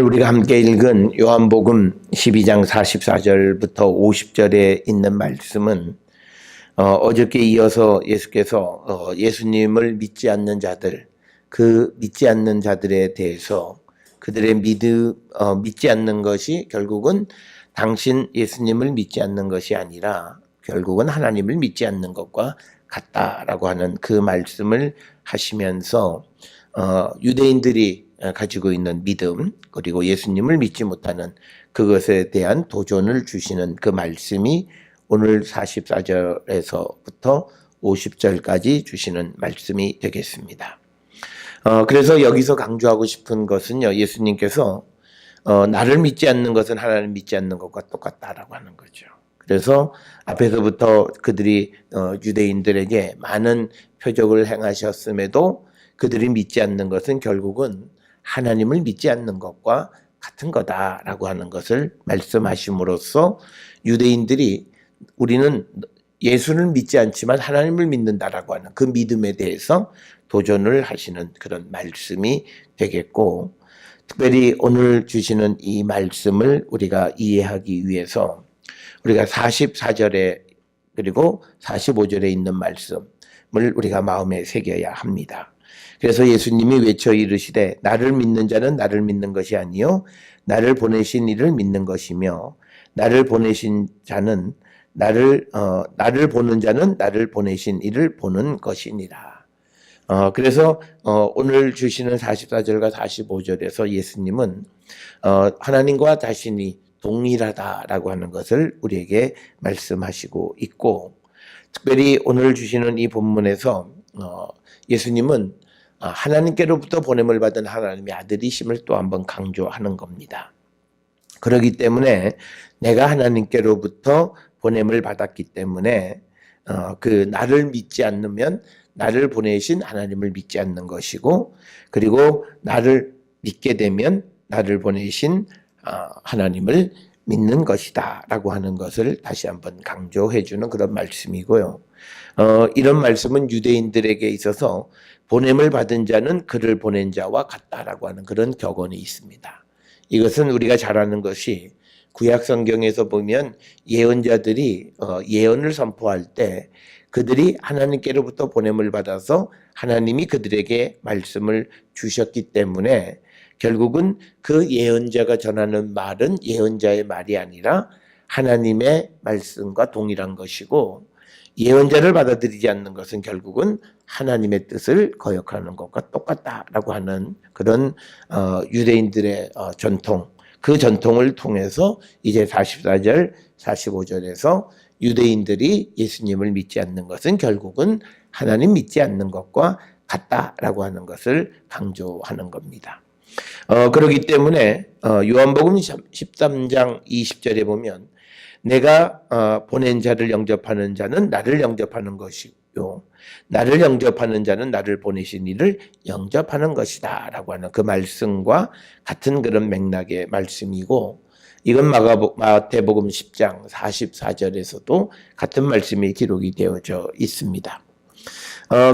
우리가 함께 읽은 요한복음 12장 44절부터 50절에 있는 말씀은 어저께 이어서 예수께서 예수님을 믿지 않는 자들, 그 믿지 않는 자들에 대해서 그들의 믿지 않는 것이 결국은 당신 예수님을 믿지 않는 것이 아니라 결국은 하나님을 믿지 않는 것과 같다라고 하는 그 말씀을 하시면서 유대인들이 가지고 있는 믿음 그리고 예수님을 믿지 못하는 그것에 대한 도전을 주시는 그 말씀이 오늘 44절에서부터 50절까지 주시는 말씀이 되겠습니다. 그래서 여기서 강조하고 싶은 것은요, 예수님께서 나를 믿지 않는 것은 하나님 믿지 않는 것과 똑같다라고 하는 거죠. 그래서 앞에서부터 그들이 유대인들에게 많은 표적을 행하셨음에도 그들이 믿지 않는 것은 결국은 하나님을 믿지 않는 것과 같은 거다라고 하는 것을 말씀하심으로써 유대인들이 우리는 예수를 믿지 않지만 하나님을 믿는다라고 하는 그 믿음에 대해서 도전을 하시는 그런 말씀이 되겠고, 특별히 오늘 주시는 이 말씀을 우리가 이해하기 위해서 우리가 44절에 그리고 45절에 있는 말씀을 우리가 마음에 새겨야 합니다. 그래서 예수님이 외쳐 이르시되 나를 믿는 자는 나를 믿는 것이 아니요 나를 보내신 이를 믿는 것이며 나를 보내신 자는 나를 보는 자는 나를 보내신 이를 보는 것이니라. 그래서 오늘 주시는 44절과 45절에서 예수님은 하나님과 자신이 동일하다라고 하는 것을 우리에게 말씀하시고 있고, 특별히 오늘 주시는 이 본문에서 예수님은 하나님께로부터 보냄을 받은 하나님의 아들이심을 또 한번 강조하는 겁니다. 그렇기 때문에 내가 하나님께로부터 보냄을 받았기 때문에 그 나를 믿지 않으면 나를 보내신 하나님을 믿지 않는 것이고, 그리고 나를 믿게 되면 나를 보내신 하나님을 믿는 것이다 라고 하는 것을 다시 한번 강조해 주는 그런 말씀이고요. 이런 말씀은 유대인들에게 있어서 보냄을 받은 자는 그를 보낸 자와 같다라고 하는 그런 격언이 있습니다. 이것은 우리가 잘 아는 것이 구약 성경에서 보면 예언자들이 예언을 선포할 때 그들이 하나님께로부터 보냄을 받아서 하나님이 그들에게 말씀을 주셨기 때문에 결국은 그 예언자가 전하는 말은 예언자의 말이 아니라 하나님의 말씀과 동일한 것이고, 예언자를 받아들이지 않는 것은 결국은 하나님의 뜻을 거역하는 것과 똑같다라고 하는 그런 유대인들의 전통, 그 전통을 통해서 이제 44절, 45절에서 유대인들이 예수님을 믿지 않는 것은 결국은 하나님 믿지 않는 것과 같다라고 하는 것을 강조하는 겁니다. 그렇기 때문에 요한복음 13장 20절에 보면 내가 보낸 자를 영접하는 자는 나를 영접하는 것이요 나를 영접하는 자는 나를 보내신 이를 영접하는 것이다 라고 하는 그 말씀과 같은 그런 맥락의 말씀이고, 이건 마태복음 10장 44절에서도 같은 말씀이 기록이 되어져 있습니다.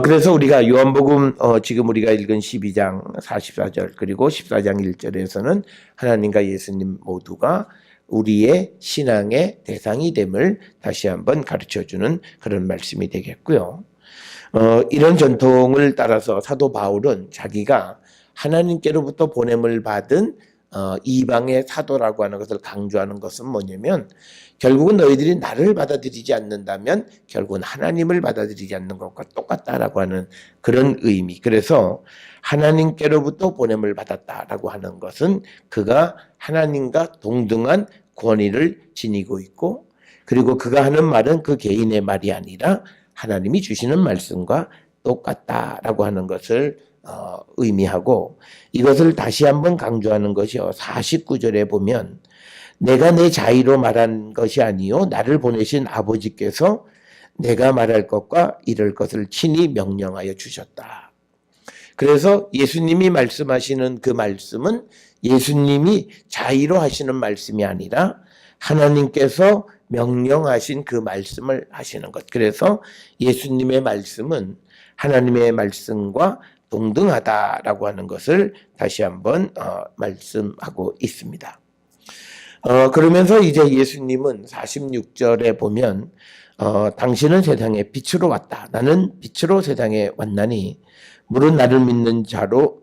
그래서 우리가 요한복음 지금 우리가 읽은 12장 44절 그리고 14장 1절에서는 하나님과 예수님 모두가 우리의 신앙의 대상이 됨을 다시 한번 가르쳐주는 그런 말씀이 되겠고요. 이런 전통을 따라서 사도 바울은 자기가 하나님께로부터 보냄을 받은 이방의 사도라고 하는 것을 강조하는 것은 뭐냐면, 결국은 너희들이 나를 받아들이지 않는다면 결국은 하나님을 받아들이지 않는 것과 똑같다라고 하는 그런 의미. 그래서 하나님께로부터 보냄을 받았다라고 하는 것은 그가 하나님과 동등한 권위를 지니고 있고, 그리고 그가 하는 말은 그 개인의 말이 아니라 하나님이 주시는 말씀과 똑같다라고 하는 것을 의미하고, 이것을 다시 한번 강조하는 것이요 49절에 보면 내가 내 자의로 말한 것이 아니요 나를 보내신 아버지께서 내가 말할 것과 이럴 것을 친히 명령하여 주셨다. 그래서 예수님이 말씀하시는 그 말씀은 예수님이 자의로 하시는 말씀이 아니라 하나님께서 명령하신 그 말씀을 하시는 것. 그래서 예수님의 말씀은 하나님의 말씀과 동등하다라고 하는 것을 다시 한번 말씀하고 있습니다. 그러면서 이제 예수님은 46절에 보면 당신은 세상에 빛으로 왔다. 나는 빛으로 세상에 왔나니 물은 나를 믿는 자로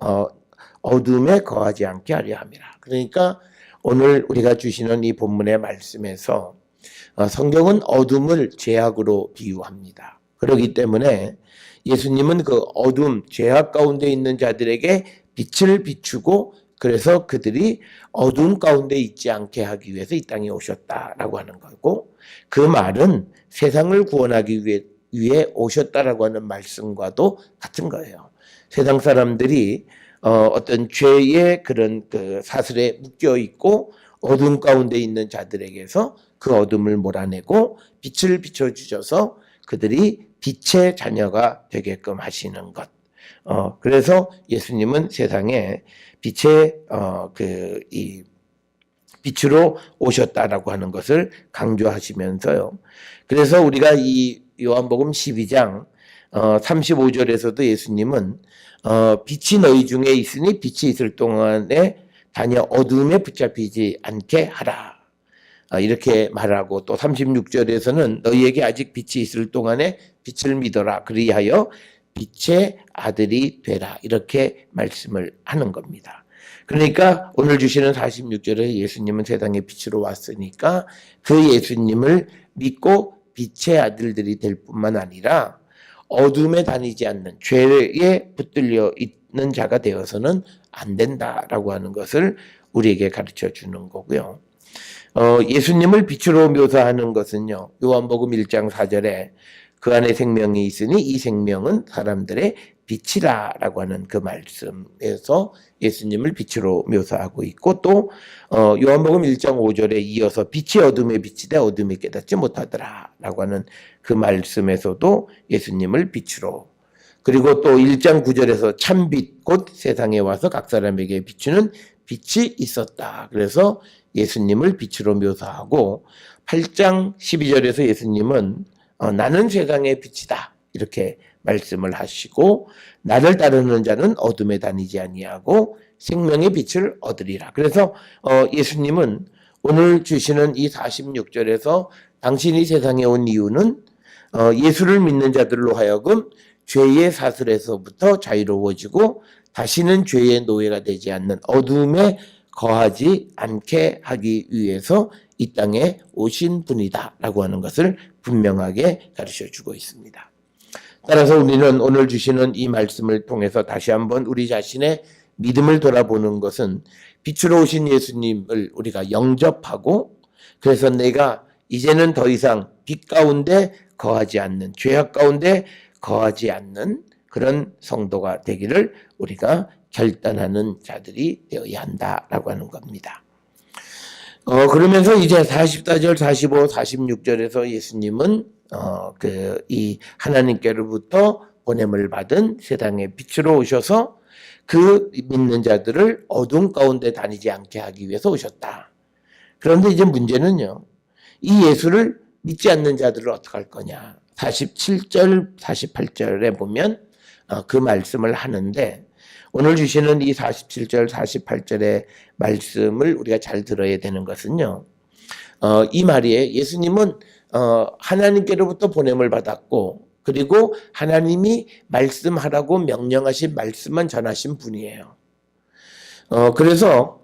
어둠에 거하지 않게 하려 함이라. 그러니까 오늘 우리가 주시는 이 본문의 말씀에서 성경은 어둠을 죄악으로 비유합니다. 그렇기 때문에 예수님은 그 어둠, 죄악 가운데 있는 자들에게 빛을 비추고 그래서 그들이 어둠 가운데 있지 않게 하기 위해서 이 땅에 오셨다라고 하는 거고, 그 말은 세상을 구원하기 위해 오셨다라고 하는 말씀과도 같은 거예요. 세상 사람들이 어떤 죄의 그런 그 사슬에 묶여 있고 어둠 가운데 있는 자들에게서 그 어둠을 몰아내고 빛을 비춰주셔서 그들이 빛의 자녀가 되게끔 하시는 것. 그래서 예수님은 세상에 빛의 이 빛으로 오셨다라고 하는 것을 강조하시면서요. 그래서 우리가 이 요한복음 12장 35절에서도 예수님은 빛이 너희 중에 있으니 빛이 있을 동안에 다녀 어둠에 붙잡히지 않게 하라. 이렇게 말하고 또 36절에서는 너희에게 아직 빛이 있을 동안에 빛을 믿어라. 그리하여 빛의 아들이 되라. 이렇게 말씀을 하는 겁니다. 그러니까 오늘 주시는 46절에 예수님은 세상에 빛으로 왔으니까 그 예수님을 믿고 빛의 아들들이 될 뿐만 아니라 어둠에 다니지 않는 죄에 붙들려 있는 자가 되어서는 안 된다라고 하는 것을 우리에게 가르쳐 주는 거고요. 예수님을 빛으로 묘사하는 것은요. 요한복음 1장 4절에 그 안에 생명이 있으니 이 생명은 사람들의 빛이라라고 하는 그 말씀에서 예수님을 빛으로 묘사하고 있고, 또 요한복음 1장 5절에 이어서 빛이 어둠에 비치되 어둠이 깨닫지 못하더라라고 하는 그 말씀에서도 예수님을 빛으로, 그리고 또 1장 9절에서 참빛 곧 세상에 와서 각 사람에게 비추는 빛이 있었다. 그래서 예수님을 빛으로 묘사하고 8장 12절에서 예수님은 나는 세상의 빛이다 이렇게 말씀을 하시고 나를 따르는 자는 어둠에 다니지 아니하고 생명의 빛을 얻으리라. 그래서 예수님은 오늘 주시는 이 46절에서 당신이 세상에 온 이유는 예수를 믿는 자들로 하여금 죄의 사슬에서부터 자유로워지고 다시는 죄의 노예가 되지 않는 어둠에 거하지 않게 하기 위해서 이 땅에 오신 분이다라고 하는 것을 분명하게 가르쳐주고 있습니다. 따라서 우리는 오늘 주시는 이 말씀을 통해서 다시 한번 우리 자신의 믿음을 돌아보는 것은 빛으로 오신 예수님을 우리가 영접하고, 그래서 내가 이제는 더 이상 빛 가운데 거하지 않는, 죄악 가운데 거하지 않는 그런 성도가 되기를 우리가 결단하는 자들이 되어야 한다라고 하는 겁니다. 그러면서 이제 44절, 45, 46절에서 예수님은 이 하나님께로부터 보냄을 받은 세상의 빛으로 오셔서 그 믿는 자들을 어둠 가운데 다니지 않게 하기 위해서 오셨다. 그런데 이제 문제는요, 이 예수를 믿지 않는 자들을 어떻게 할 거냐. 47절, 48절에 보면 그 말씀을 하는데, 오늘 주시는 이 47절, 48절의 말씀을 우리가 잘 들어야 되는 것은요, 이 말이에요. 예수님은 하나님께로부터 보냄을 받았고, 그리고 하나님이 말씀하라고 명령하신 말씀만 전하신 분이에요. 그래서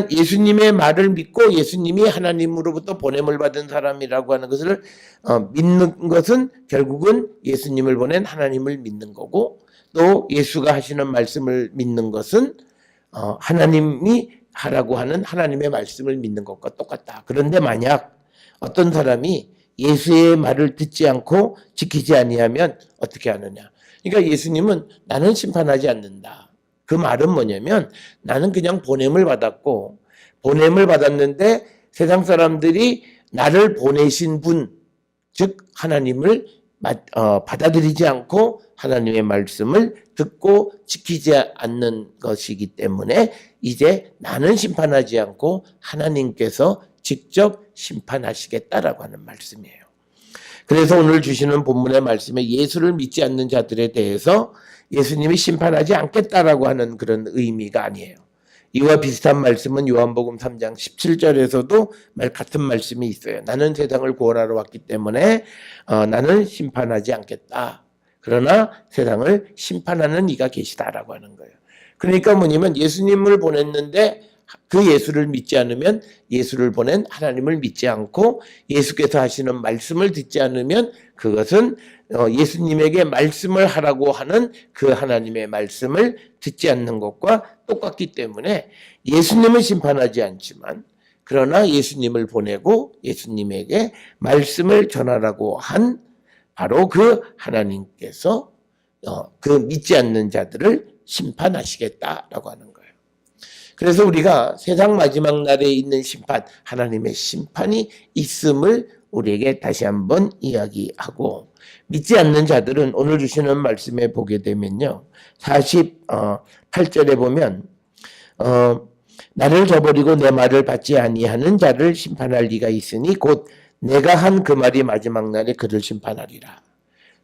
예수님의 말을 믿고 예수님이 하나님으로부터 보냄을 받은 사람이라고 하는 것을 믿는 것은 결국은 예수님을 보낸 하나님을 믿는 거고, 또 예수가 하시는 말씀을 믿는 것은 하나님이 하라고 하는 하나님의 말씀을 믿는 것과 똑같다. 그런데 만약 어떤 사람이 예수의 말을 듣지 않고 지키지 아니하면 어떻게 하느냐. 그러니까 예수님은 나는 심판하지 않는다. 그 말은 뭐냐면 나는 그냥 보냄을 받았고, 보냄을 받았는데 세상 사람들이 나를 보내신 분, 즉 하나님을 받아들이지 않고 하나님의 말씀을 듣고 지키지 않는 것이기 때문에 이제 나는 심판하지 않고 하나님께서 직접 심판하시겠다라고 하는 말씀이에요. 그래서 오늘 주시는 본문의 말씀에 예수를 믿지 않는 자들에 대해서 예수님이 심판하지 않겠다라고 하는 그런 의미가 아니에요. 이와 비슷한 말씀은 요한복음 3장 17절에서도 같은 말씀이 있어요. 나는 세상을 구원하러 왔기 때문에 나는 심판하지 않겠다. 그러나 세상을 심판하는 이가 계시다라고 하는 거예요. 그러니까 뭐냐면 예수님을 보냈는데 그 예수를 믿지 않으면 예수를 보낸 하나님을 믿지 않고 예수께서 하시는 말씀을 듣지 않으면 그것은 예수님에게 말씀을 하라고 하는 그 하나님의 말씀을 듣지 않는 것과 똑같기 때문에 예수님은 심판하지 않지만 그러나 예수님을 보내고 예수님에게 말씀을 전하라고 한 바로 그 하나님께서 그 믿지 않는 자들을 심판하시겠다라고 하는 거예요. 그래서 우리가 세상 마지막 날에 있는 심판, 하나님의 심판이 있음을 우리에게 다시 한번 이야기하고 믿지 않는 자들은 오늘 주시는 말씀에 보게 되면요. 48절에 보면 나를 저버리고 내 말을 받지 아니하는 자를 심판할 리가 있으니 곧 내가 한 그 말이 마지막 날에 그를 심판하리라.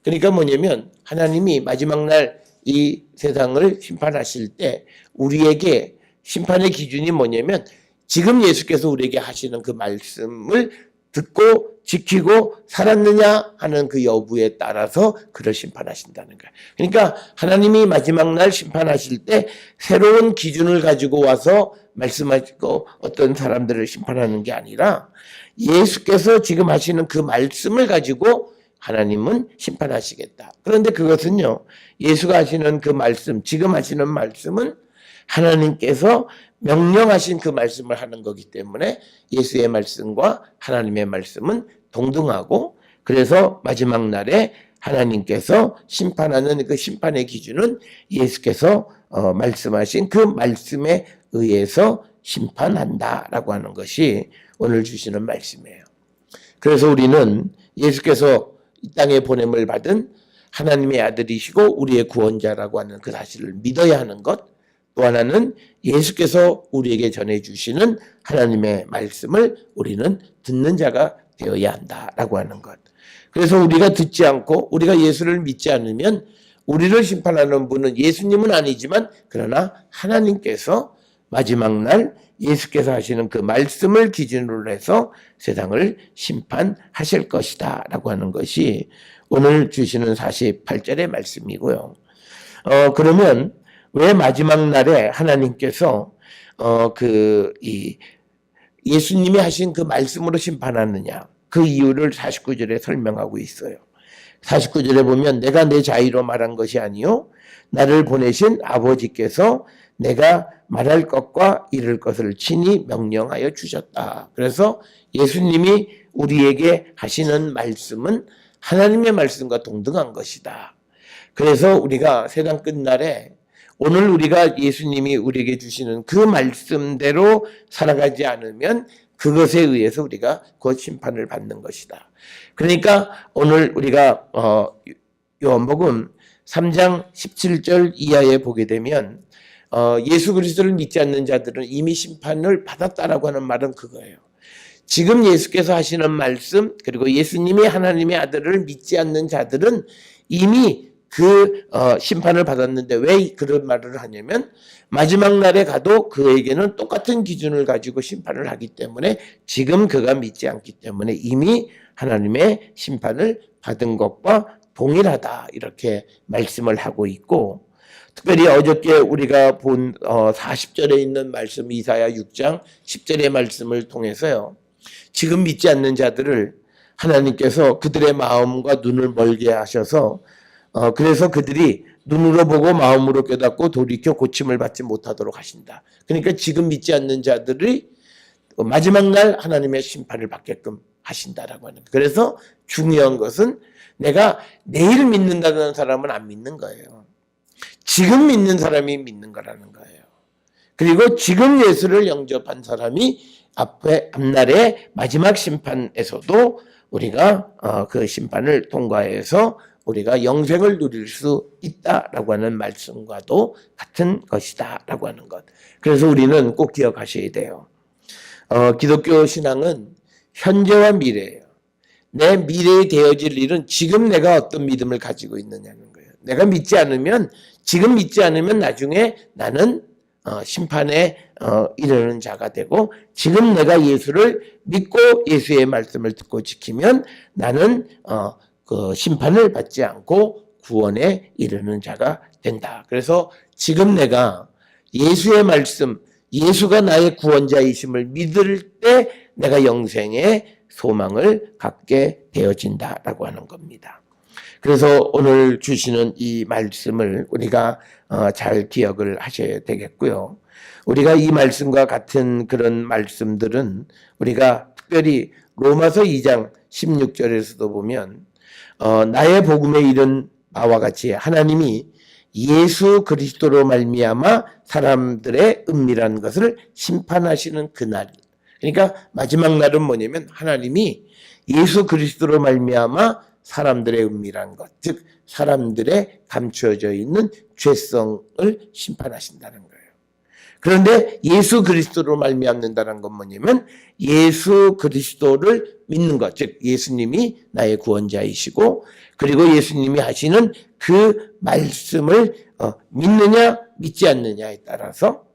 그러니까 뭐냐면 하나님이 마지막 날 이 세상을 심판하실 때 우리에게 심판의 기준이 뭐냐면 지금 예수께서 우리에게 하시는 그 말씀을 듣고 지키고 살았느냐 하는 그 여부에 따라서 그를 심판하신다는 거예요. 그러니까 하나님이 마지막 날 심판하실 때 새로운 기준을 가지고 와서 말씀하시고 어떤 사람들을 심판하는 게 아니라 예수께서 지금 하시는 그 말씀을 가지고 하나님은 심판하시겠다. 그런데 그것은요, 예수가 하시는 그 말씀, 지금 하시는 말씀은 하나님께서 명령하신 그 말씀을 하는 거기 때문에 예수의 말씀과 하나님의 말씀은 동등하고 그래서 마지막 날에 하나님께서 심판하는 그 심판의 기준은 예수께서 말씀하신 그 말씀에 의해서 심판한다라고 하는 것이 오늘 주시는 말씀이에요. 그래서 우리는 예수께서 이 땅에 보냄을 받은 하나님의 아들이시고 우리의 구원자라고 하는 그 사실을 믿어야 하는 것, 또 하나는 예수께서 우리에게 전해주시는 하나님의 말씀을 우리는 듣는 자가 되어야 한다라고 하는 것. 그래서 우리가 듣지 않고 우리가 예수를 믿지 않으면 우리를 심판하는 분은 예수님은 아니지만 그러나 하나님께서 마지막 날 예수께서 하시는 그 말씀을 기준으로 해서 세상을 심판하실 것이다 라고 하는 것이 오늘 주시는 48절의 말씀이고요. 그러면 왜 마지막 날에 하나님께서 예수님이 하신 그 말씀으로 심판하느냐? 그 이유를 49절에 설명하고 있어요. 49절에 보면 내가 내 자의로 말한 것이 아니요 나를 보내신 아버지께서 내가 말할 것과 이룰 것을 친히 명령하여 주셨다. 그래서 예수님이 우리에게 하시는 말씀은 하나님의 말씀과 동등한 것이다. 그래서 우리가 세상 끝날에 오늘 우리가 예수님이 우리에게 주시는 그 말씀대로 살아가지 않으면 그것에 의해서 우리가 곧 심판을 받는 것이다. 그러니까 오늘 우리가 요한복음 3장 17절 이하에 보게 되면 예수 그리스도를 믿지 않는 자들은 이미 심판을 받았다라고 하는 말은 그거예요. 지금 예수께서 하시는 말씀 그리고 예수님이 하나님의 아들을 믿지 않는 자들은 이미 그 심판을 받았는데 왜 그런 말을 하냐면 마지막 날에 가도 그에게는 똑같은 기준을 가지고 심판을 하기 때문에 지금 그가 믿지 않기 때문에 이미 하나님의 심판을 받은 것과 동일하다 이렇게 말씀을 하고 있고 특별히 어저께 우리가 본 40절에 있는 말씀 이사야 6장 10절의 말씀을 통해서요. 지금 믿지 않는 자들을 하나님께서 그들의 마음과 눈을 멀게 하셔서 그래서 그들이 눈으로 보고 마음으로 깨닫고 돌이켜 고침을 받지 못하도록 하신다. 그러니까 지금 믿지 않는 자들이 마지막 날 하나님의 심판을 받게끔 하신다라고 하는 거예요. 그래서 중요한 것은 내가 내일 믿는다는 사람은 안 믿는 거예요. 지금 믿는 사람이 믿는 거라는 거예요. 그리고 지금 예수를 영접한 사람이 앞날의 마지막 심판에서도 우리가 그 심판을 통과해서 우리가 영생을 누릴 수 있다라고 하는 말씀과도 같은 것이다라고 하는 것. 그래서 우리는 꼭 기억하셔야 돼요. 기독교 신앙은 현재와 미래예요. 내 미래에 되어질 일은 지금 내가 어떤 믿음을 가지고 있느냐는 거예요. 내가 믿지 않으면, 지금 믿지 않으면 나중에 나는 심판에 이르는 자가 되고, 지금 내가 예수를 믿고 예수의 말씀을 듣고 지키면 나는 그 심판을 받지 않고 구원에 이르는 자가 된다. 그래서 지금 내가 예수의 말씀, 예수가 나의 구원자이심을 믿을 때 내가 영생의 소망을 갖게 되어진다라고 하는 겁니다. 그래서 오늘 주시는 이 말씀을 우리가 잘 기억을 하셔야 되겠고요. 우리가 이 말씀과 같은 그런 말씀들은 우리가 특별히 로마서 2장 16절에서도 보면 나의 복음에 이른 바와 같이 하나님이 예수 그리스도로 말미암아 사람들의 은밀한 것을 심판하시는 그날. 그러니까 마지막 날은 뭐냐면 하나님이 예수 그리스도로 말미암아 사람들의 은밀한 것, 즉 사람들의 감추어져 있는 죄성을 심판하신다는 거예요. 그런데 예수 그리스도로 말미암는다는 건 뭐냐면 예수 그리스도를 믿는 것, 즉 예수님이 나의 구원자이시고 그리고 예수님이 하시는 그 말씀을 믿느냐 믿지 않느냐에 따라서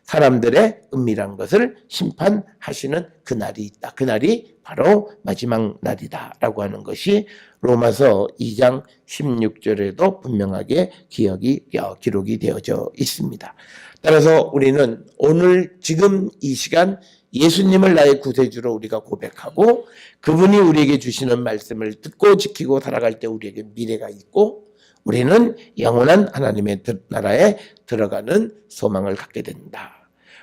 사람들의 은밀한 것을 심판하시는 그날이 있다. 그날이 바로 마지막 날이다라고 하는 것이 로마서 2장 16절에도 분명하게 기록이 되어져 있습니다. 따라서 우리는 오늘 지금 이 시간 예수님을 나의 구세주로 우리가 고백하고 그분이 우리에게 주시는 말씀을 듣고 지키고 살아갈 때 우리에게 미래가 있고 우리는 영원한 하나님의 나라에 들어가는 소망을 갖게 된다.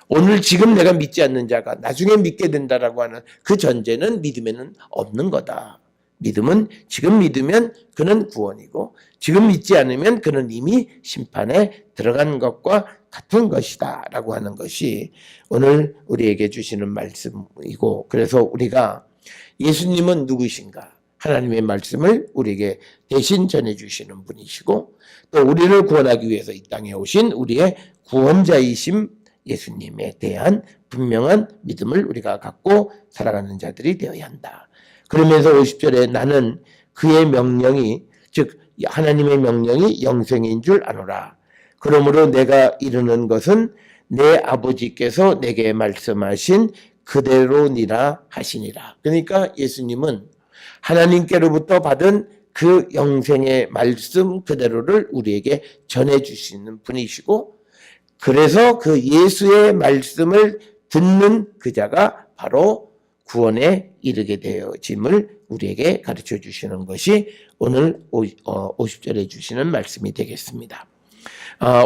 오늘 지금 내가 믿지 않는 자가 나중에 믿게 된다라고 하는 그 전제는 믿음에는 없는 거다. 믿음은 지금 믿으면 그는 구원이고 지금 믿지 않으면 그는 이미 심판에 들어간 것과 같은 것이다 라고 하는 것이 오늘 우리에게 주시는 말씀이고 그래서 우리가 예수님은 누구신가? 하나님의 말씀을 우리에게 대신 전해주시는 분이시고 또 우리를 구원하기 위해서 이 땅에 오신 우리의 구원자이심 예수님에 대한 분명한 믿음을 우리가 갖고 살아가는 자들이 되어야 한다. 그러면서 50절에 나는 그의 명령이 즉 하나님의 명령이 영생인 줄 아노라. 그러므로 내가 이르는 것은 내 아버지께서 내게 말씀하신 그대로니라 하시니라. 그러니까 예수님은 하나님께로부터 받은 그 영생의 말씀 그대로를 우리에게 전해주시는 분이시고 그래서 그 예수의 말씀을 듣는 그 자가 바로 구원에 이르게 되어짐을 우리에게 가르쳐 주시는 것이 오늘 50절에 주시는 말씀이 되겠습니다.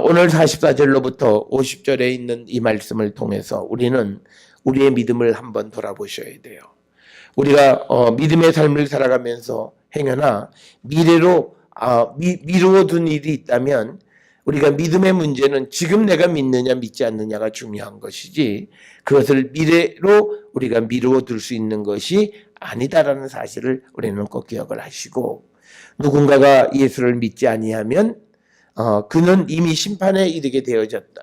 오늘 44절로부터 50절에 있는 이 말씀을 통해서 우리는 우리의 믿음을 한번 돌아보셔야 돼요. 우리가 믿음의 삶을 살아가면서 행여나 미래로 미루어둔 일이 있다면 우리가 믿음의 문제는 지금 내가 믿느냐 믿지 않느냐가 중요한 것이지 그것을 미래로 우리가 미루어 둘 수 있는 것이 아니다라는 사실을 우리는 꼭 기억을 하시고 누군가가 예수를 믿지 아니하면 그는 이미 심판에 이르게 되어졌다.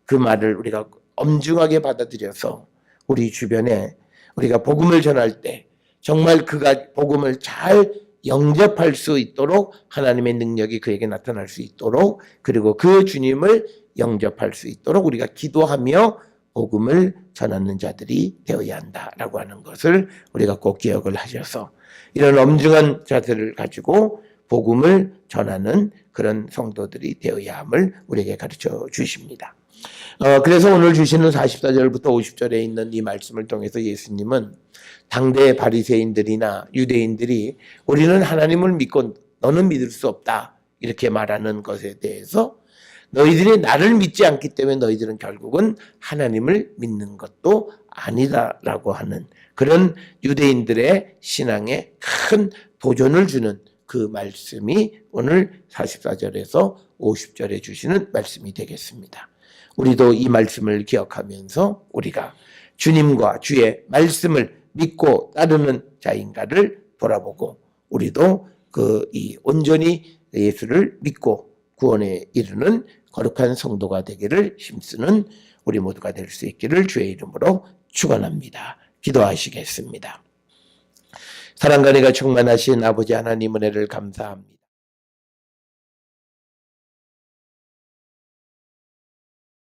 그 말을 우리가 엄중하게 받아들여서 우리 주변에 우리가 복음을 전할 때 정말 그가 복음을 잘 영접할 수 있도록 하나님의 능력이 그에게 나타날 수 있도록 그리고 그 주님을 영접할 수 있도록 우리가 기도하며 복음을 전하는 자들이 되어야 한다라고 하는 것을 우리가 꼭 기억을 하셔서 이런 엄중한 자세를 가지고 복음을 전하는 그런 성도들이 되어야 함을 우리에게 가르쳐 주십니다. 그래서 오늘 주시는 44절부터 50절에 있는 이 말씀을 통해서 예수님은 당대 바리새인들이나 유대인들이 우리는 하나님을 믿고 너는 믿을 수 없다 이렇게 말하는 것에 대해서 너희들이 나를 믿지 않기 때문에 너희들은 결국은 하나님을 믿는 것도 아니다라고 하는 그런 유대인들의 신앙에 큰 도전을 주는 그 말씀이 오늘 44절에서 50절에 주시는 말씀이 되겠습니다. 우리도 이 말씀을 기억하면서 우리가 주님과 주의 말씀을 믿고 따르는 자인가를 돌아보고 우리도 이 온전히 예수를 믿고 구원에 이르는 거룩한 성도가 되기를 힘쓰는 우리 모두가 될 수 있기를 주의 이름으로 축원합니다. 기도하시겠습니다. 사랑과 은혜가 충만하신 아버지 하나님 은혜를 감사합니다.